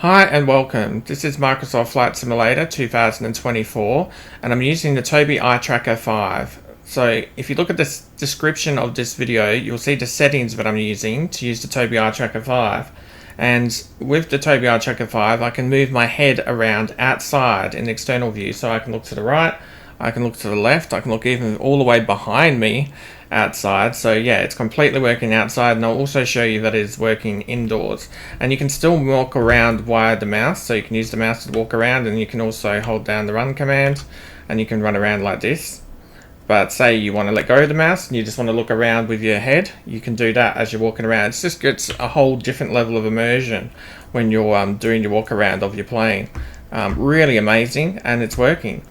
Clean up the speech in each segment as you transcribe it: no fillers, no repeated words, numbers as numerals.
Hi and welcome. This is Microsoft Flight Simulator 2024 and I'm using the Tobii Eye Tracker 5. So if you look at the description of this video, you'll see the settings that I'm using to use the Tobii Eye Tracker 5. And with the Tobii Eye Tracker 5, I can move my head around outside in the external view. So I can look to the right, I can look to the left, I can look even all the way behind me outside. So yeah, it's completely working outside, and I'll also show you that it's working indoors. And you can still walk around via the mouse, so you can use the mouse to walk around, and you can also hold down the run command and you can run around like this. But say you want to let go of the mouse and you just want to look around with your head, you can do that as you're walking around. It just gets a whole different level of immersion when you're doing your walk around of your plane. Really amazing, and it's working.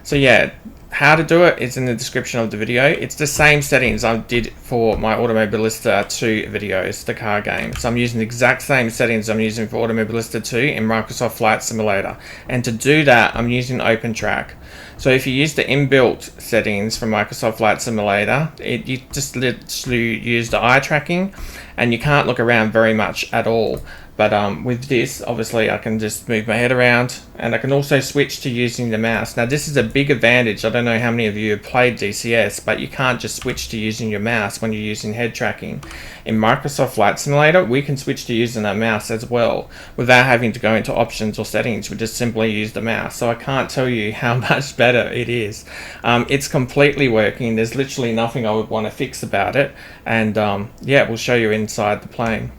So yeah, how to do it is in the description of the video. It's the same settings I did for my Automobilista 2 videos, the car game. So I'm using the exact same settings I'm using for Automobilista 2 in Microsoft Flight Simulator. And to do that, I'm using Opentrack. So if you use the inbuilt settings from Microsoft Flight Simulator, you just literally use the eye tracking and you can't look around very much at all. But with this, obviously I can just move my head around, and I can also switch to using the mouse. Now this is a big advantage. I don't know how many of you have played DCS, but you can't just switch to using your mouse when you're using head tracking. In Microsoft Flight Simulator, we can switch to using that mouse as well without having to go into options or settings. We just simply use the mouse. So I can't tell you how much better it is. It's completely working. There's literally nothing I would want to fix about it. And yeah, we'll show you inside the plane.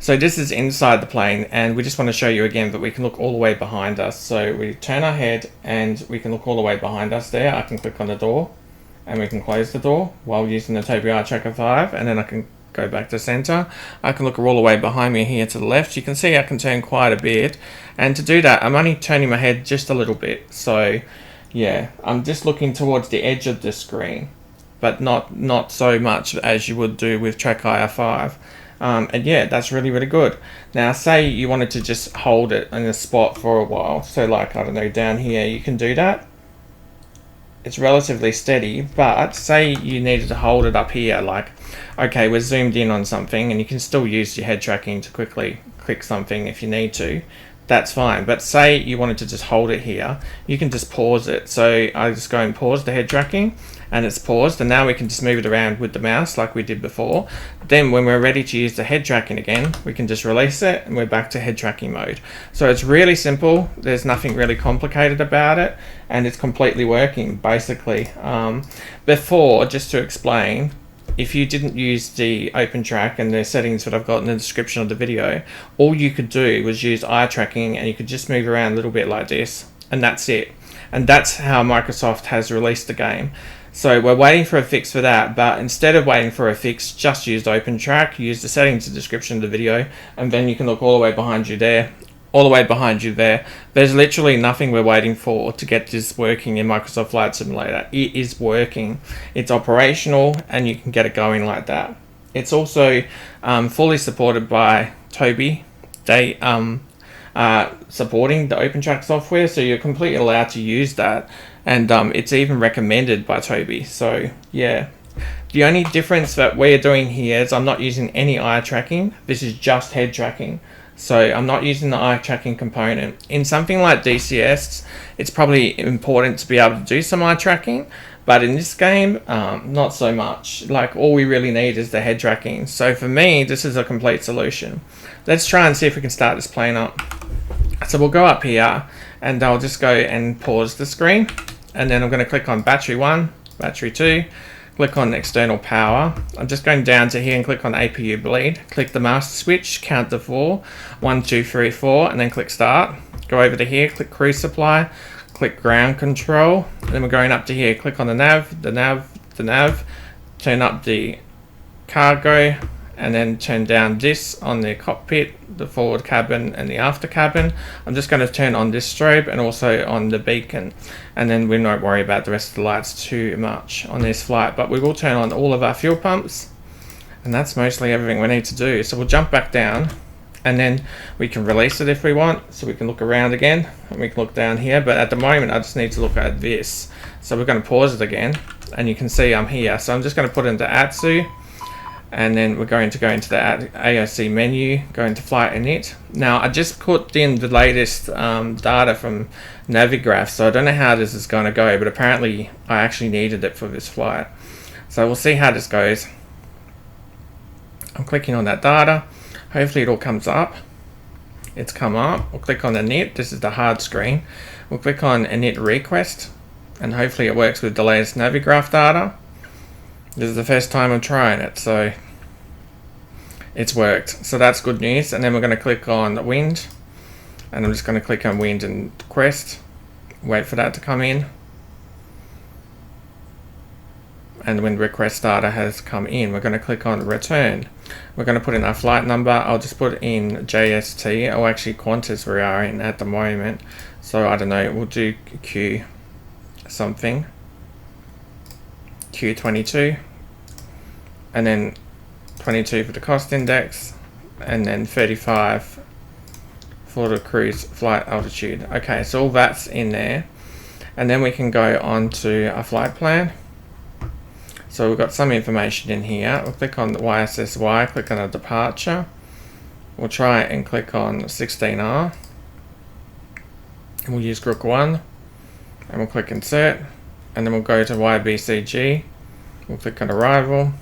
So this is inside the plane, and we just want to show you again that we can look all the way behind us. So we turn our head and we can look all the way behind us there. I can click on the door and we can close the door while using the Tobii Eye Tracker 5, and then I can go back to center. I can look all the way behind me here to the left. You can see I can turn quite a bit, and to do that I'm only turning my head just a little bit. So yeah, I'm just looking towards the edge of the screen, but not so much as you would do with TrackIR 5. And yeah, that's really good. Now say you wanted to just hold it in a spot for a while, so like, I don't know, down here, you can do that. It's relatively steady, but say you needed to hold it up here, like, okay, we're zoomed in on something, and you can still use your head tracking to quickly click something if you need to. That's fine. But say you wanted to just hold it here, you can just pause it. So I just go and pause the head tracking, and it's paused, and now we can just move it around with the mouse like we did before. Then when we're ready to use the head tracking again, we can just release it and we're back to head tracking mode. So it's really simple. There's nothing really complicated about it, and it's completely working basically. Before, just to explain, if you didn't use the Opentrack and the settings that I've got in the description of the video, all you could do was use eye tracking, and you could just move around a little bit like this, and that's it. And that's how Microsoft has released the game. So we're waiting for a fix for that, but instead of waiting for a fix, just use Opentrack, use the settings in the description of the video, and then you can look all the way behind you there. All the way behind you there. There's literally nothing we're waiting for to get this working in Microsoft Flight Simulator. It is working. It's operational, and you can get it going like that. It's also fully supported by Tobii. They supporting the Opentrack software, so you're completely allowed to use that, and it's even recommended by Tobii. So yeah. The only difference that we're doing here is I'm not using any eye tracking. This is just head tracking. So I'm not using the eye tracking component. In something like DCS, it's probably important to be able to do some eye tracking, but in this game, not so much. Like, all we really need is the head tracking. So for me, this is a complete solution. Let's try and see if we can start this plane up. So we'll go up here, and I'll just go and pause the screen, and then I'm going to click on battery 1, battery 2, click on external power. I'm just going down to here and click on APU bleed. Click the master switch, count to 4, 1, 2, 3, 4, and then click start. Go over to here, click cruise supply, click ground control, and then we're going up to here. Click on the nav, turn up the cargo, and then turn down this on the cockpit, the forward cabin and the after cabin. I'm just going to turn on this strobe and also on the beacon, and then we won't worry about the rest of the lights too much on this flight, but we will turn on all of our fuel pumps, and that's mostly everything we need to do. So we'll jump back down, and then we can release it if we want, so we can look around again, and we can look down here, but at the moment I just need to look at this. So we're going to pause it again, and you can see I'm here. So I'm just going to put it into ATSU, and then we're going to go into the AOC menu, go into flight init. Now I just put in the latest data from Navigraph, so I don't know how this is going to go, but apparently I actually needed it for this flight. So we'll see how this goes. I'm clicking on that data. Hopefully it all comes up. It's come up. We'll click on init. This is the hard screen. We'll click on init request, and hopefully it works with the latest Navigraph data. This is the first time I'm trying it, so it's worked. So that's good news. And then we're going to click on wind, and I'm just going to click on wind and quest. Wait for that to come in. And the wind request data has come in. We're going to click on return. We're going to put in our flight number. I'll just put in JST, or actually Qantas we are in at the moment. So I don't know, we'll do Q something. Q22, and then 22 for the cost index, and then 35 for the cruise flight altitude. Okay, so all that's in there, and then we can go on to our flight plan. So we've got some information in here. We'll click on the YSSY, click on a departure. We'll try and click on 16R, and we'll use Group 1, and we'll click insert. And then we'll go to YBCG, we'll click on arrival,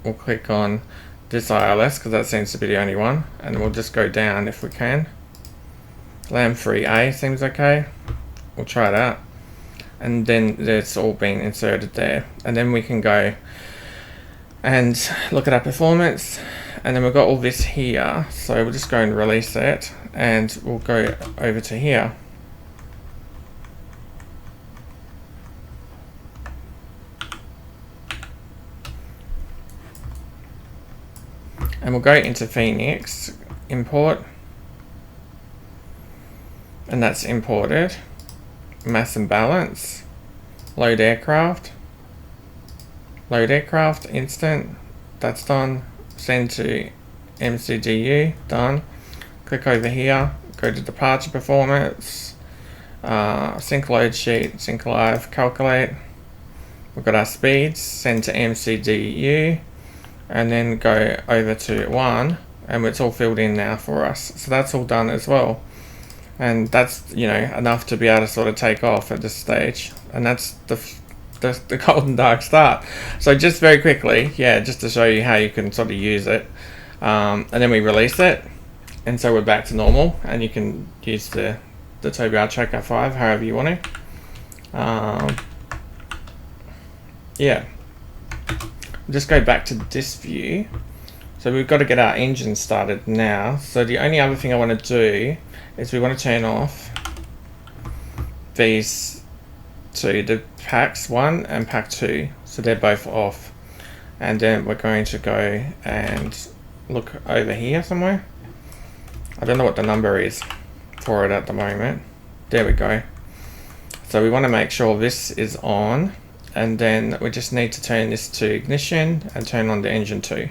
we'll click on this ILS because that seems to be the only one, and we'll just go down if we can. Land 3A seems okay, we'll try that, and then it's all been inserted there. And then we can go and look at our performance, and then we've got all this here, so we'll just go and release it, and we'll go over to here. And we'll go into FENIX, import, and that's imported. Mass and balance, load aircraft, instant, that's done. Send to MCDU, done. Click over here, go to departure performance, sync load sheet, sync live, calculate. We've got our speeds, send to MCDU, and then go over to 1, and it's all filled in now for us. So that's all done as well, and that's, you know, enough to be able to sort of take off at this stage. And that's the golden dark start. So just very quickly, yeah, just to show you how you can sort of use it, and then we release it, and so we're back to normal, and you can use the Tobii Uncheck 5 however you want to. Yeah, just go back to this view. So we've got to get our engine started now. So the only other thing I want to do is we want to turn off these two, the packs 1 and pack 2, so they're both off. And then we're going to go and look over here somewhere. I don't know what the number is for it at the moment. There we go. So we want to make sure this is on, and then we just need to turn this to ignition and turn on the engine 2.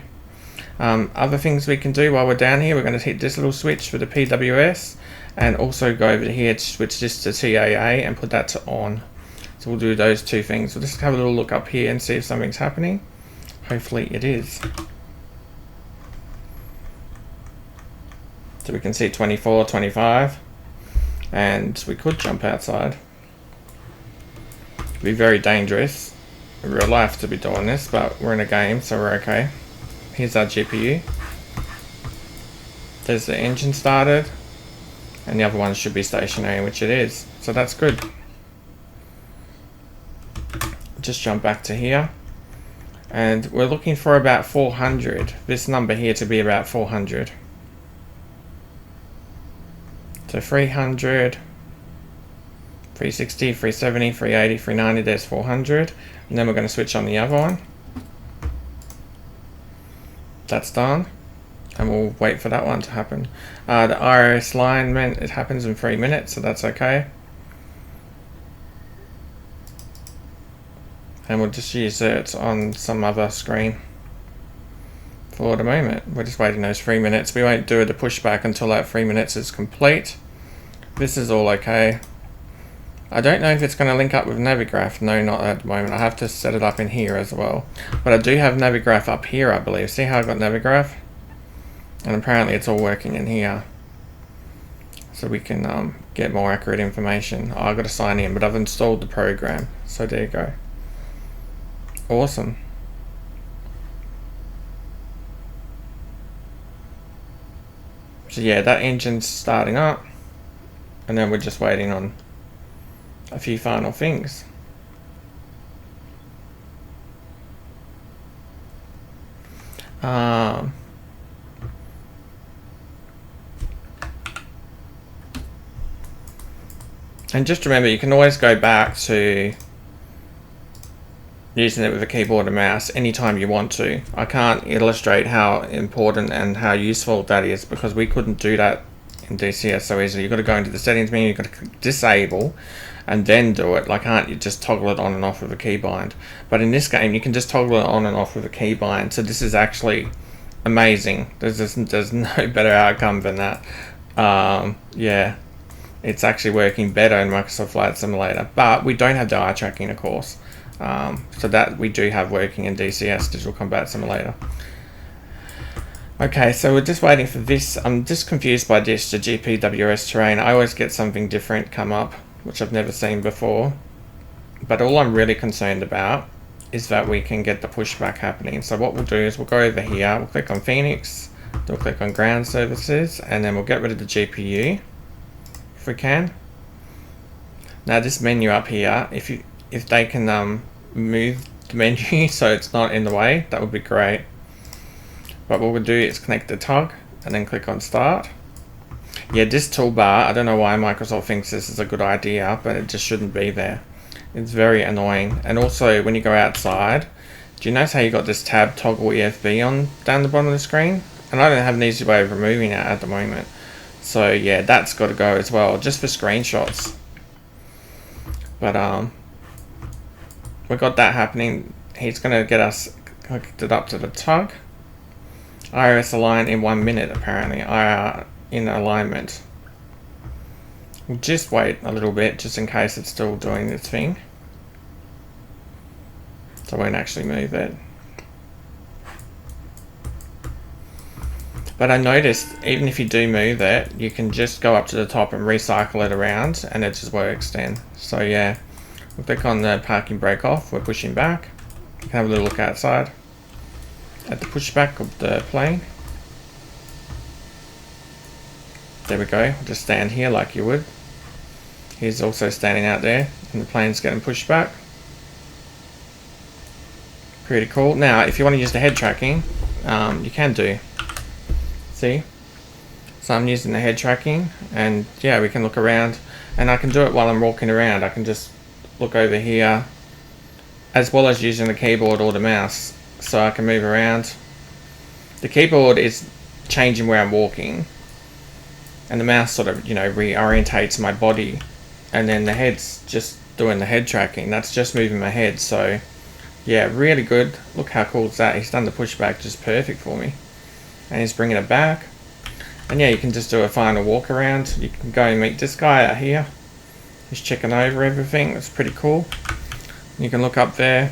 Other things we can do while we're down here, we're going to hit this little switch for the PWS, and also go over here to switch this to TAA and put that to on. So we'll do those two things. We'll just have a little look up here and see if something's happening. Hopefully it is. So we can see 24, 25, and we could jump outside. It'd be very dangerous in real life to be doing this, but we're in a game, so we're okay. Here's our GPU. There's the engine started, and the other one should be stationary, which it is. So that's good. Just jump back to here, and we're looking for about 400. This number here to be about 400. So 300, 360, 370, 380, 390, there's 400. And then we're going to switch on the other one. That's done. And we'll wait for that one to happen. The IRS alignment, it happens in 3 minutes, so that's okay. And we'll just use it on some other screen for the moment. We're just waiting those 3 minutes. We won't do the pushback until that 3 minutes is complete. This is all okay. I don't know if it's going to link up with Navigraph. No, not at the moment. I have to set it up in here as well. But I do have Navigraph up here, I believe. See how I got Navigraph? And apparently it's all working in here. So we can get more accurate information. Oh, I've got to sign in, but I've installed the program. So there you go. Awesome. So yeah, that engine's starting up. And then we're just waiting on a few final things. And just remember, you can always go back to using it with a keyboard and mouse anytime you want to. I can't illustrate how important and how useful that is because we couldn't do that in DCS so easily. You've got to go into the settings menu, you've got to disable and then do it. Like, can't you just toggle it on and off with a keybind? But in this game, you can just toggle it on and off with a keybind. So this is actually amazing. There's no better outcome than that. Yeah, it's actually working better in Microsoft Flight Simulator. But we don't have the eye tracking, of course. So that we do have working in DCS, Digital Combat Simulator. Okay, so we're just waiting for this. I'm just confused by this, the GPWS terrain. I always get something different come up, which I've never seen before. But all I'm really concerned about is that we can get the pushback happening. So what we'll do is we'll go over here, we'll click on FENIX, then we'll click on Ground Services, and then we'll get rid of the GPU, if we can. Now this menu up here, if they can move the menu so it's not in the way, that would be great. But what we'll do is connect the tog and then click on start. Yeah, this toolbar, I don't know why Microsoft thinks this is a good idea, but it just shouldn't be there. It's very annoying. And also when you go outside, do you notice how you got this tab toggle EFB on down the bottom of the screen? And I don't have an easy way of removing it at the moment. So yeah, that's got to go as well, just for screenshots. But we got that happening. He's going to get us connected up to the tug. IRS align in 1 minute apparently. IR in alignment. We'll just wait a little bit just in case it's still doing its thing. So I won't actually move it. But I noticed even if you do move it, you can just go up to the top and recycle it around and it just works then. So yeah, we'll click on the parking brake off, we're pushing back. You can have a little look outside at the pushback of the plane. There we go, just stand here like you would. He's also standing out there and the plane's getting pushed back. Pretty cool. Now if you want to use the head tracking, you can do. See? So I'm using the head tracking and yeah, we can look around and I can do it while I'm walking around. I can just look over here as well as using the keyboard or the mouse. So I can move around. The keyboard is changing where I'm walking and the mouse sort of, you know, reorientates my body, and then the head's just doing the head tracking. That's just moving my head. So yeah, really good. Look how cool is that. He's done the pushback just perfect for me and he's bringing it back. And yeah, you can just do a final walk around. You can go and meet this guy out here. He's checking over everything. It's pretty cool. You can look up there,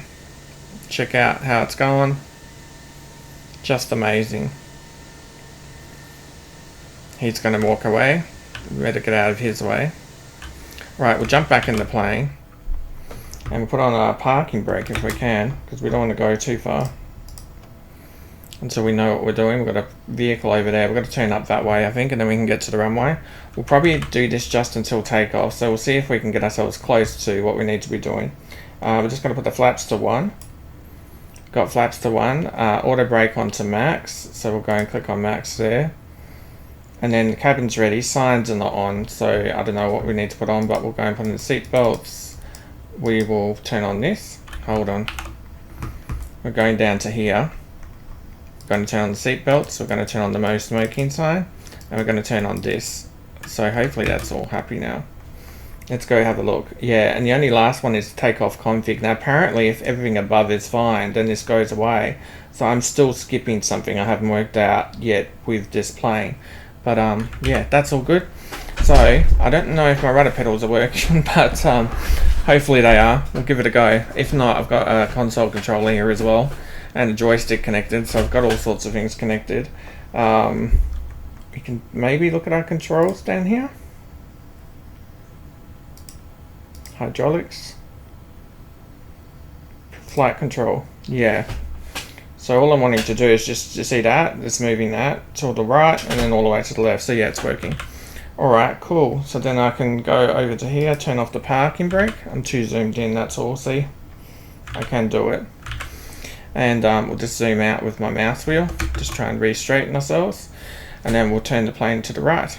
check out how it's going. Just amazing. He's going to walk away. We better get out of his way. Right, we'll jump back in the plane and we'll put on our parking brake if we can, because we don't want to go too far until we know what we're doing. We've got a vehicle over there. We've got to turn up that way, I think, and then we can get to the runway. We'll probably do this just until takeoff, so we'll see if we can get ourselves close to what we need to be doing. We're just going to put the flaps to 1. Got flaps to 1. Auto brake onto max, so we'll go and click on max there. And then the cabin's ready. Signs are not on, so I don't know what we need to put on, but we'll go and put in the seat belts. We will turn on this. Hold on. We're going down to here. We're going to turn on the seat belts. We're going to turn on the no smoking sign, and we're going to turn on this. So hopefully that's all happy now. Let's go have a look. Yeah, and the only last one is takeoff config. Now apparently if everything above is fine, then this goes away. So I'm still skipping something I haven't worked out yet with this plane. But yeah, that's all good. So I don't know if my rudder pedals are working, but hopefully they are. We'll give it a go. If not, I've got a console controller here as well and a joystick connected, so I've got all sorts of things connected. We can maybe look at our controls down here. Hydraulics, flight control. Yeah, so all I'm wanting to do is just see that it's moving that to the right and then all the way to the left. So yeah, it's working. Alright, cool. So then I can go over to here, turn off the parking brake. I'm too zoomed in, that's all. See, I can do it. And we'll just zoom out with my mouse wheel, just try and re-straighten ourselves, and then we'll turn the plane to the right.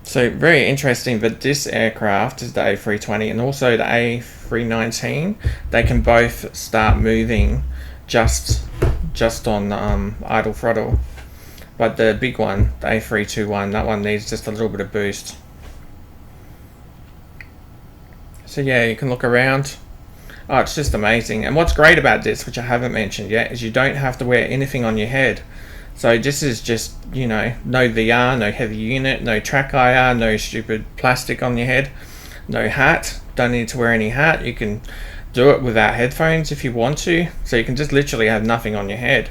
So very interesting that this aircraft is the A320 and also the A319. They can both start moving just on idle throttle. But the big one, the A321, that one needs just a little bit of boost. So yeah, you can look around. Oh, it's just amazing. And what's great about this, which I haven't mentioned yet, is you don't have to wear anything on your head. So this is just, you know, no VR, no heavy unit, no track IR, no stupid plastic on your head, no hat. Don't need to wear any hat. You can do it without headphones if you want to. So you can just literally have nothing on your head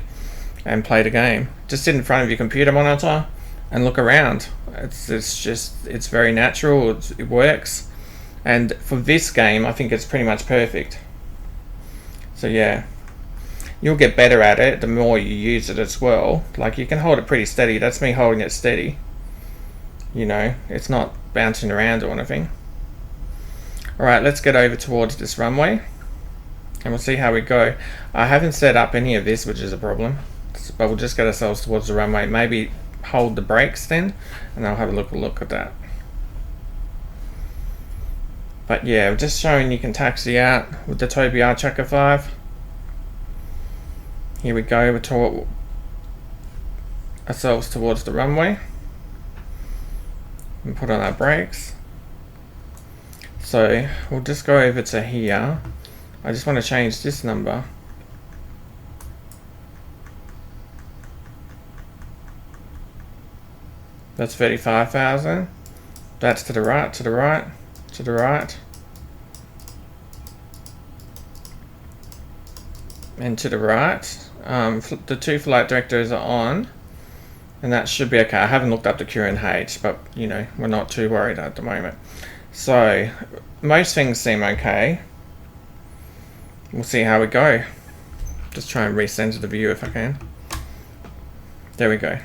and play the game. Just sit in front of your computer monitor and look around. It's very natural. It works. And for this game, I think it's pretty much perfect. So yeah. You'll get better at it the more you use it as well. Like, you can hold it pretty steady. That's me holding it steady. You know, it's not bouncing around or anything. Alright, let's get over towards this runway and we'll see how we go. I haven't set up any of this, which is a problem, but we'll just get ourselves towards the runway. Maybe hold the brakes then and I'll have a look at that. But yeah, just showing you can taxi out with the Tobii iTracker 5. Here we go, we're toward ourselves towards the runway and put on our brakes. So we'll just go over to here. I just want to change this number. That's 35,000. That's to the right, to the right, to the right. And to the right. The two flight directors are on, and that should be okay. I haven't looked up the QNH, but you know, we're not too worried at the moment. So most things seem okay. We'll see how we go. Just try and recenter the view if I can. There we go.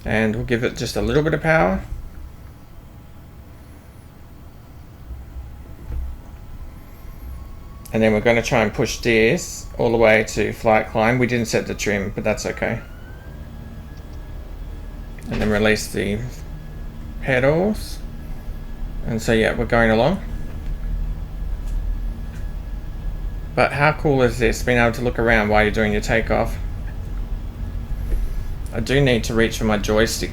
And we'll give it just a little bit of power. And then we're going to try and push this all the way to flight climb. We didn't set the trim, but that's okay. And then release the pedals. And so yeah, we're going along. But how cool is this, being able to look around while you're doing your takeoff? I do need to reach for my joystick.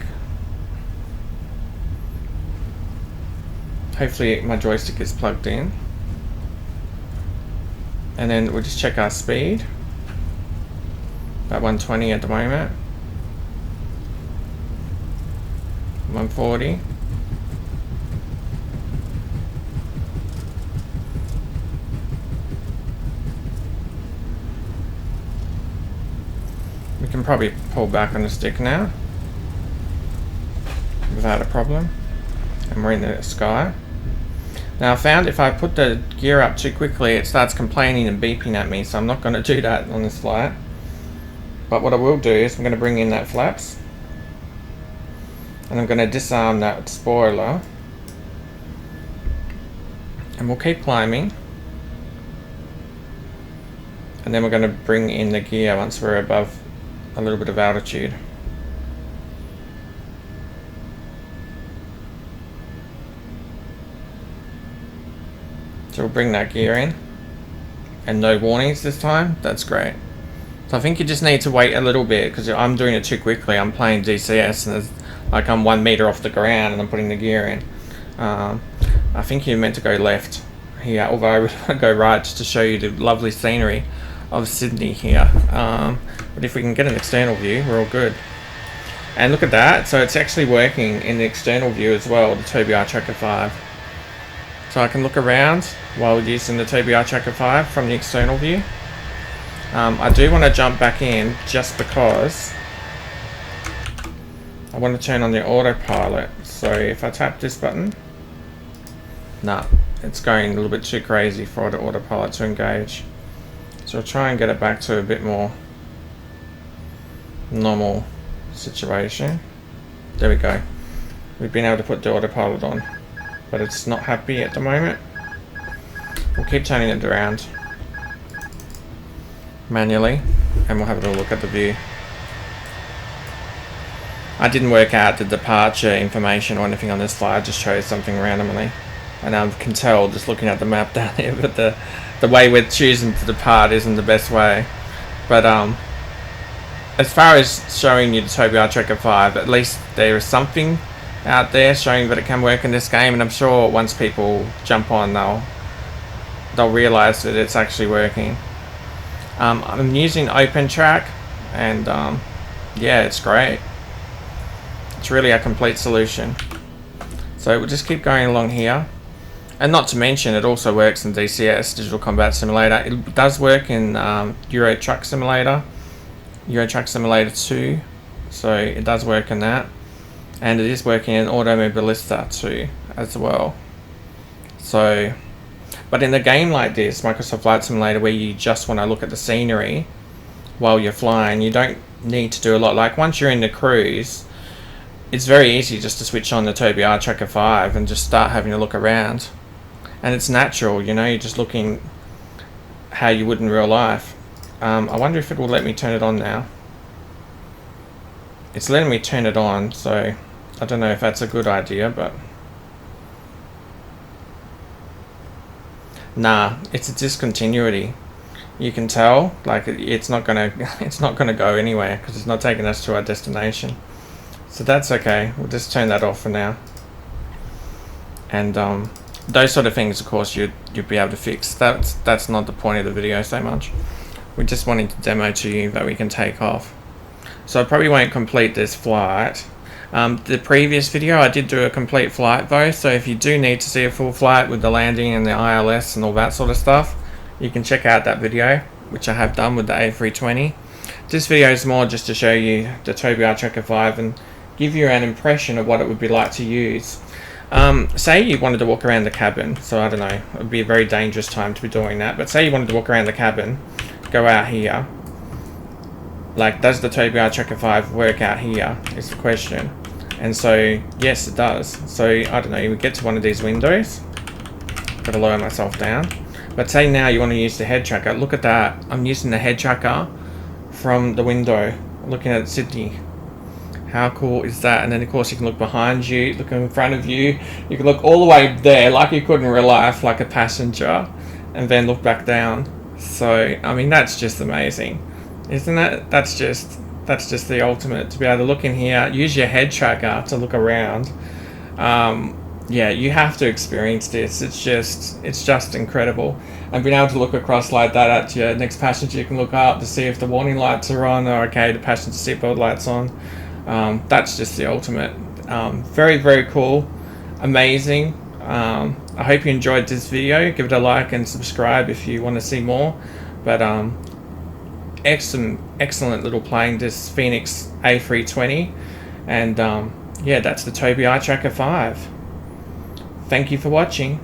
Hopefully my joystick is plugged in. And then we'll just check our speed. About 120 at the moment. 140. We can probably pull back on the stick now without a problem. And we're in the sky. Now I found if I put the gear up too quickly, it starts complaining and beeping at me, so I'm not going to do that on this flight. But what I will do is I'm going to bring in that flaps, and I'm going to disarm that spoiler, and we'll keep climbing, and then we're going to bring in the gear once we're above a little bit of altitude. So we'll bring that gear in, and no warnings this time. That's great. So I think you just need to wait a little bit because I'm doing it too quickly. I'm playing DCS and it's like I'm 1 meter off the ground and I'm putting the gear in. I think you're meant to go left here, although I would want to go right just to show you the lovely scenery of Sydney here. But if we can get an external view, we're all good. And look at that, so it's actually working in the external view as well, the Tobii Eye Tracker 5. So I can look around while using the Tobii Eye Tracker 5 from the external view. I do want to jump back in just because I want to turn on the autopilot. So if I tap this button, nah, it's going a little bit too crazy for the autopilot to engage. So I'll try and get it back to a bit more normal situation. There we go. We've been able to put the autopilot on, but it's not happy at the moment. We'll keep turning it around manually and we'll have a look at the view. I didn't work out the departure information or anything on this slide, I just chose something randomly. And I can tell just looking at the map down here, but the way we're choosing to depart isn't the best way. But as far as showing you the Tobii Eye Tracker 5, at least there is something out there showing that it can work in this game, and I'm sure once people jump on, they'll realise that it's actually working. I'm using Opentrack, and yeah, it's great. It's really a complete solution. So we'll just keep going along here. And not to mention, it also works in DCS, Digital Combat Simulator. It does work in Euro Truck Simulator, Euro Truck Simulator 2. So it does work in that. And it is working in Automobilista 2 as well. So, but in a game like this, Microsoft Flight Simulator, where you just want to look at the scenery while you're flying, you don't need to do a lot. Like once you're in the cruise, it's very easy just to switch on the Tobii Eye Tracker 5 and just start having a look around. And it's natural, you know, you're just looking how you would in real life. I wonder if it will let me turn it on now. It's letting me turn it on, so I don't know if that's a good idea, but nah, it's a discontinuity. You can tell, like it's not gonna go anywhere because it's not taking us to our destination. So that's okay. We'll just turn that off for now. And those sort of things, of course, you'd be able to fix. That's not the point of the video so much. We're just wanting to demo to you that we can take off. So I probably won't complete this flight. The previous video I did do a complete flight though, so if you do need to see a full flight with the landing and the ILS and all that sort of stuff, you can check out that video, which I have done with the A320. This video is more just to show you the Tobii Eye Tracker 5 and give you an impression of what it would be like to use. Say you wanted to walk around the cabin, so I don't know, it would be a very dangerous time to be doing that, but say you wanted to walk around the cabin, go out here, like does the Tobii Eye Tracker 5 work out here is the question. And so yes, it does. So I don't know, you would get to one of these windows, gotta lower myself down, but say now you want to use the head tracker. Look at that, I'm using the head tracker from the window looking at Sydney. How cool is that? And then of course you can look behind you, look in front of you, you can look all the way there like you could in real life, like a passenger, and then look back down. So I mean, that's just amazing, isn't it? That's just the ultimate, to be able to look in here, use your head tracker to look around. Yeah, you have to experience this. It's just incredible. And being able to look across like that at your next passenger, you can look up to see if the warning lights are on, or okay, the passenger seatbelt lights on. That's just the ultimate. Very, very cool, amazing. I hope you enjoyed this video. Give it a like and subscribe if you want to see more. But excellent little plane, this FENIX A320, and yeah, that's the Tobii Eye Tracker 5. Thank you for watching.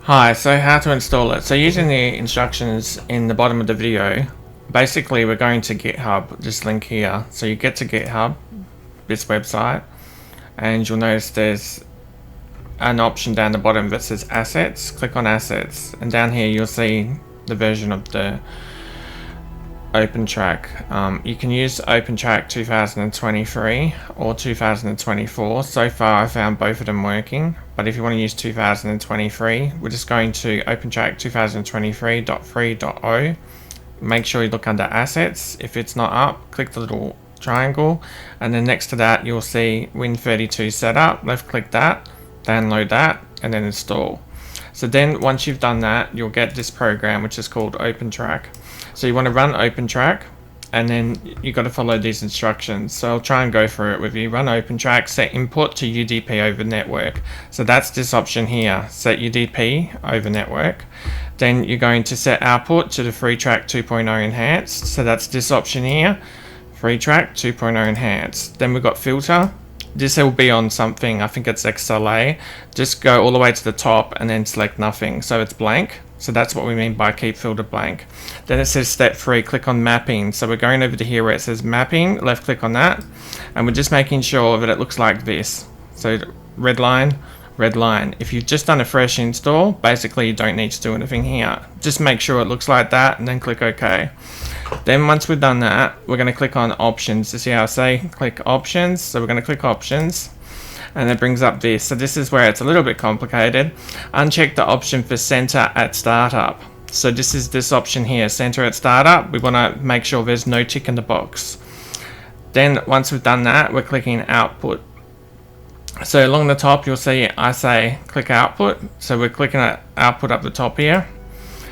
Hi, so how to install it. So using the instructions in the bottom of the video, basically we're going to GitHub, this link here. So you get to GitHub, this website, and you'll notice there's an option down the bottom that says assets. Click on assets, and down here you'll see the version of the Opentrack. You can use Opentrack 2023 or 2024. So far I found both of them working, but if you want to use 2023, we're just going to Opentrack 2023.free.o. Make sure you look under assets. If it's not up, click the little triangle, and then next to that you'll see Win32 setup. Left click that, download that, and then install. So then once you've done that, you'll get this program which is called Opentrack. So you want to run Opentrack, and then you got to follow these instructions. So I'll try and go through it with you. Run Opentrack, set input to UDP over network. So that's this option here, set UDP over network. Then you're going to set output to the freetrack 2.0 enhanced. So that's this option here, freetrack 2.0 enhanced. Then we've got filter. This will be on something, I think it's XLA. Just go all the way to the top and then select nothing. So it's blank. So that's what we mean by keep filter blank. Then it says step 3, click on mapping. So we're going over to here where it says mapping, left click on that. And we're just making sure that it looks like this. So red line, red line. If you've just done a fresh install, basically you don't need to do anything here. Just make sure it looks like that and then click OK. Then once we've done that, we're going to click on options. To see how I say click options. So we're going to click options, and it brings up this. So this is where it's a little bit complicated. Uncheck the option for center at startup. So this is this option here, center at startup. We want to make sure there's no tick in the box. Then once we've done that, we're clicking output. So along the top you'll see I say click output. So we're clicking at output up the top here.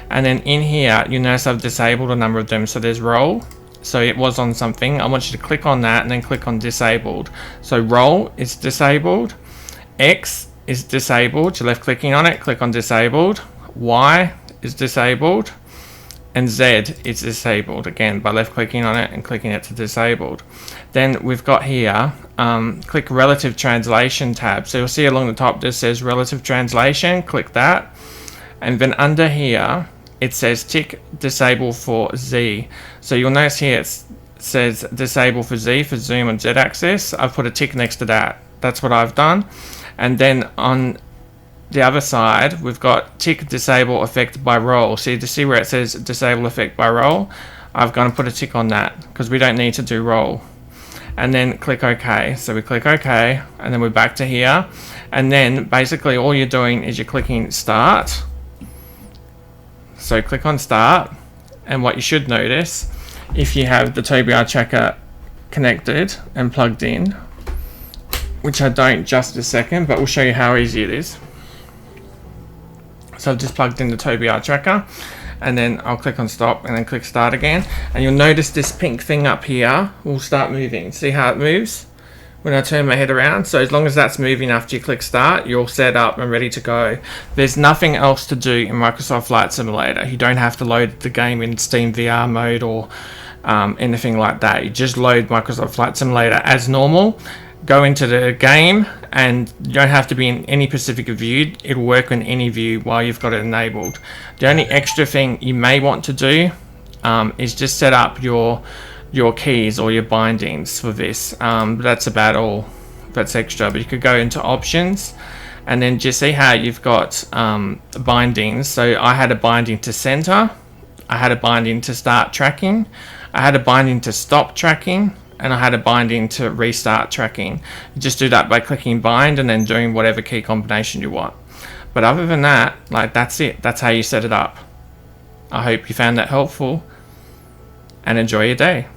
And then in here, you notice I've disabled a number of them. So there's roll. So it was on something. I want you to click on that and then click on disabled. So roll is disabled. X is disabled. So left clicking on it, click on disabled. Y is disabled. And Z is disabled again by left clicking on it and clicking it to disabled. Then we've got here, click relative translation tab. So you'll see along the top this says relative translation. Click that. And then under here, it says tick disable for Z. So you'll notice here it says disable for Z, for zoom and Z axis. I've put a tick next to that. That's what I've done. And then on the other side, we've got tick disable effect by roll. So you see where it says disable effect by roll? I've gone and put a tick on that because we don't need to do roll. And then click OK. So we click OK, and then we're back to here. And then basically all you're doing is you're clicking start. So click on start, and what you should notice, if you have the Tobii eye tracker connected and plugged in, which I don't just a second, but we'll show you how easy it is. So I've just plugged in the Tobii eye tracker, and then I'll click on stop and then click start again, and you'll notice this pink thing up here will start moving. See how it moves when I turn my head around? So as long as that's moving after you click start, you're all set up and ready to go. There's nothing else to do in Microsoft Flight Simulator. You don't have to load the game in Steam VR mode or anything like that. You just load Microsoft Flight Simulator as normal, go into the game, and you don't have to be in any specific view. It'll work in any view while you've got it enabled. The only extra thing you may want to do is just set up your keys or your bindings for this. That's about all that's extra, but you could go into options and then just see how you've got bindings. So I had a binding to center, I had a binding to start tracking, I had a binding to stop tracking, and I had a binding to restart tracking. You just do that by clicking bind and then doing whatever key combination you want. But other than that, like, that's it. That's how you set it up. I hope you found that helpful, and enjoy your day.